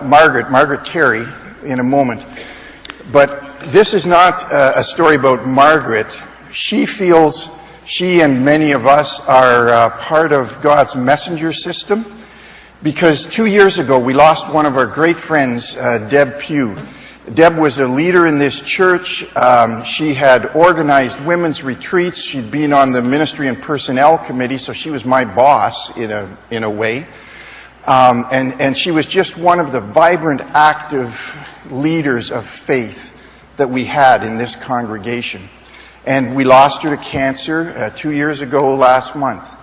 Margaret Terry in a moment. But this is not a story about Margaret. She feels she and many of us are part of God's messenger system, because 2 years ago we lost one of our great friends, Deb Pugh. Deb was a leader in this church. She had organized women's retreats. She'd been on the ministry and personnel committee, so she was my boss in a way. And she was just one of the vibrant, active leaders of faith that we had in this congregation. And we lost her to cancer 2 years ago last month.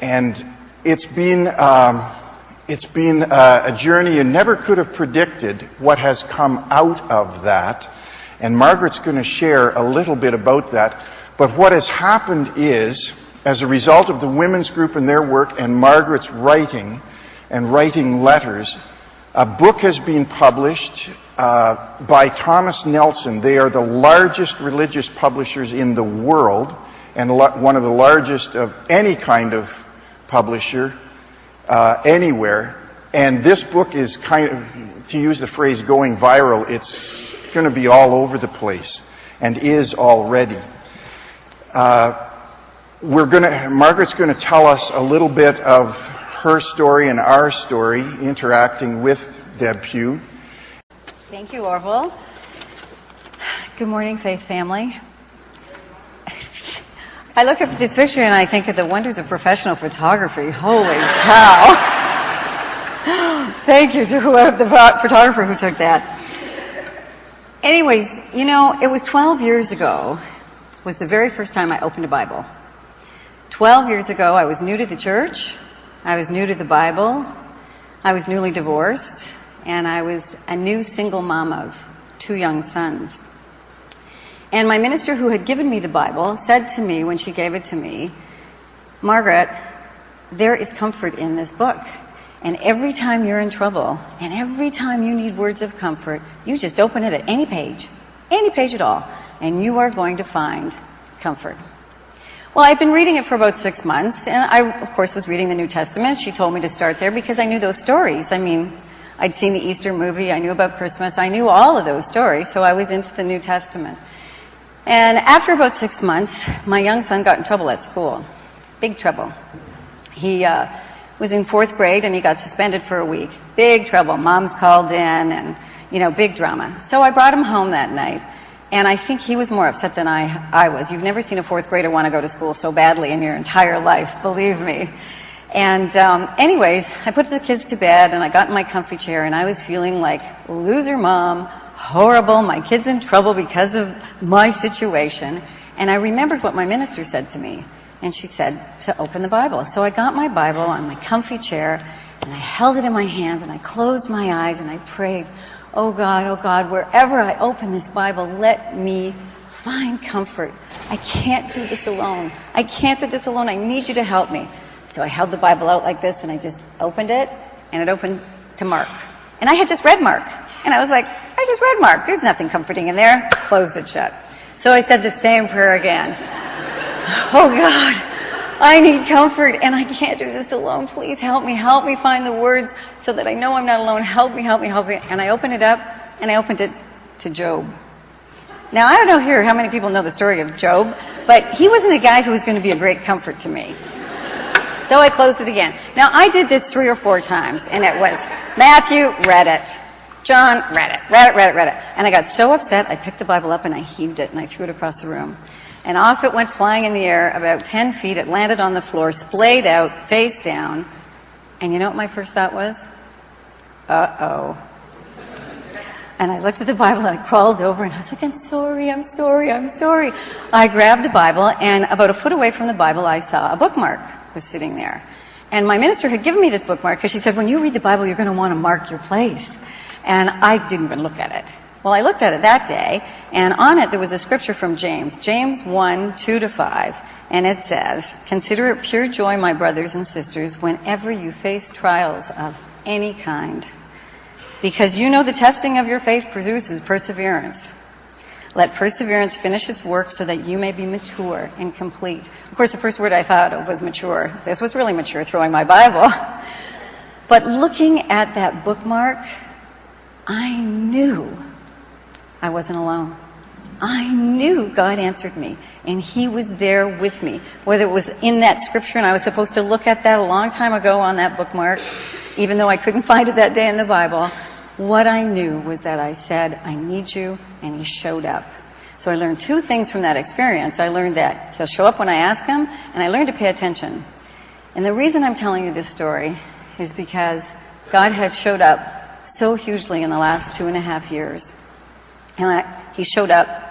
And it's been a journey you never could have predicted what has come out of that. And Margaret's going to share a little bit about that. But what has happened is, as a result of the women's group and their work and Margaret's writing letters, a book has been published by Thomas Nelson. They are the largest religious publishers in the world, and one of the largest of any kind of publisher anywhere. And this book is kind of, to use the phrase, going viral. It's going to be all over the place, and is already. Margaret's going to tell us a little bit of her story and our story interacting with Deb Pugh. Thank you, Orville. Good morning, Faith family. I look at this picture and I think of the wonders of professional photography. Holy cow. Thank you to whoever the photographer who took that. Anyways, you know, it was 12 years ago was the very first time I opened a Bible. 12 years ago, I was new to the church. I was new to the Bible. I was newly divorced. And I was a new single mom of 2 young sons. And my minister who had given me the Bible said to me when she gave it to me, "Margaret, there is comfort in this book. And every time you're in trouble, and every time you need words of comfort, you just open it at any page at all, and you are going to find comfort." Well, I'd been reading it for about 6 months, and I, of course, was reading the New Testament. She told me to start there because I knew those stories. I mean, I'd seen the Easter movie, I knew about Christmas, I knew all of those stories, so I was into the New Testament. And after about 6 months, my young son got in trouble at school. Big trouble. He was in 4th grade and he got suspended for a week. Big trouble. Mom's called in and, you know, big drama. So I brought him home that night. And I think he was more upset than I was. You've never seen a 4th grader want to go to school so badly in your entire life, believe me. And anyways, I put the kids to bed and I got in my comfy chair and I was feeling like loser mom, horrible, my kid's in trouble because of my situation. And I remembered what my minister said to me. And she said to open the Bible. So I got my Bible on my comfy chair and I held it in my hands and I closed my eyes and I prayed, oh God, wherever I open this Bible, let me find comfort. I can't do this alone. I can't do this alone. I need you to help me. So I held the Bible out like this and I just opened it and it opened to Mark. And I had just read Mark. And I was like, I just read Mark. There's nothing comforting in there. Closed it shut. So I said the same prayer again. Oh God, I need comfort and I can't do this alone. Please help me find the words so that I know I'm not alone. Help me. And I opened it up and I opened it to Job. Now, I don't know here how many people know the story of Job, but he wasn't a guy who was going to be a great comfort to me. So I closed it again. Now, I did this 3 or 4 times, and it was Matthew, read it. John, read it. And I got so upset, I picked the Bible up and I heaved it and I threw it across the room. And off it went flying in the air about 10 feet. It landed on the floor, splayed out, face down. And you know what my first thought was? Uh-oh. And I looked at the Bible and I crawled over and I was like, I'm sorry. I grabbed the Bible and about a foot away from the Bible I saw a bookmark was sitting there. And my minister had given me this bookmark because she said, when you read the Bible, you're going to want to mark your place. And I didn't even look at it. Well, I looked at it that day, and on it there was a scripture from James 1:2-5, and it says, "Consider it pure joy, my brothers and sisters, whenever you face trials of any kind, because you know the testing of your faith produces perseverance. Let perseverance finish its work so that you may be mature and complete." Of course, the first word I thought of was mature. This was really mature, throwing my Bible. But looking at that bookmark I knew I wasn't alone. I knew God answered me, and He was there with me. Whether it was in that scripture, and I was supposed to look at that a long time ago on that bookmark, even though I couldn't find it that day in the Bible, what I knew was that I said, I need you, and He showed up. So I learned two things from that experience. I learned that He'll show up when I ask Him, and I learned to pay attention. And the reason I'm telling you this story is because God has showed up so hugely in the last 2.5 years. And He showed up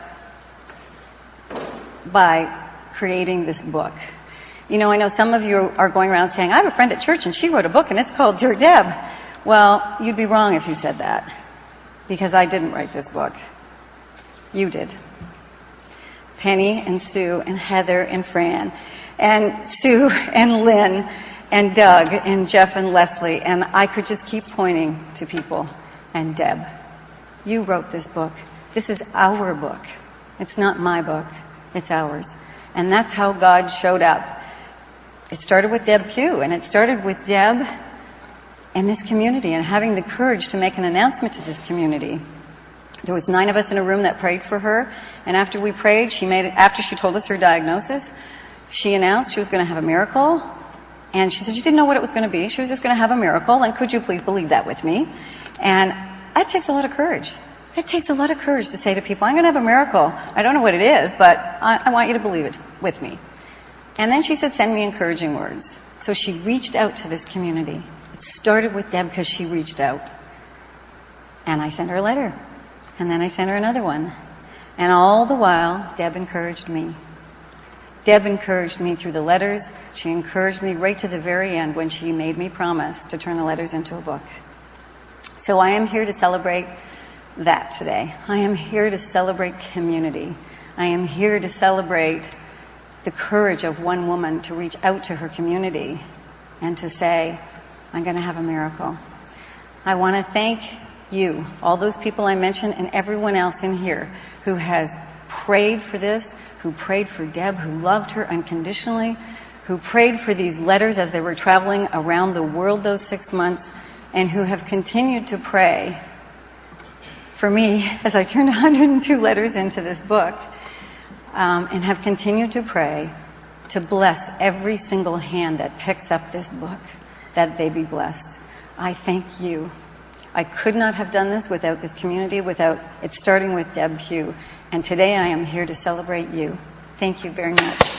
by creating this book. You know, I know some of you are going around saying, I have a friend at church and she wrote a book and it's called Dear Deb. Well, you'd be wrong if you said that, because I didn't write this book. You did. Penny and Sue and Heather and Fran and Sue and Lynn and Doug and Jeff and Leslie, and I could just keep pointing to people. And Deb, you wrote this book. This is our book. It's not my book. It's ours. And that's how God showed up. It started with Deb Pugh, and it started with Deb and this community and having the courage to make an announcement to this community. There was 9 of us in a room that prayed for her, and after we prayed, after she told us her diagnosis, she announced she was going to have a miracle, and she said she didn't know what it was going to be. She was just going to have a miracle, and could you please believe that with me? And that takes a lot of courage. It takes a lot of courage to say to people, I'm going to have a miracle. I don't know what it is, but I want you to believe it with me. And then she said, send me encouraging words. So she reached out to this community. It started with Deb because she reached out. And I sent her a letter. And then I sent her another one. And all the while, Deb encouraged me. Deb encouraged me through the letters. She encouraged me right to the very end when she made me promise to turn the letters into a book. So I am here to celebrate that today. I am here to celebrate community. I am here to celebrate the courage of one woman to reach out to her community and to say, I'm going to have a miracle. I want to thank you, all those people I mentioned, and everyone else in here who has prayed for this, who prayed for Deb, who loved her unconditionally, who prayed for these letters as they were traveling around the world those 6 months, and who have continued to pray for me as I turned 102 letters into this book, and have continued to pray to bless every single hand that picks up this book, that they be blessed. I thank you. I could not have done this without this community, without it starting with Deb Pugh. And today I am here to celebrate you. Thank you very much.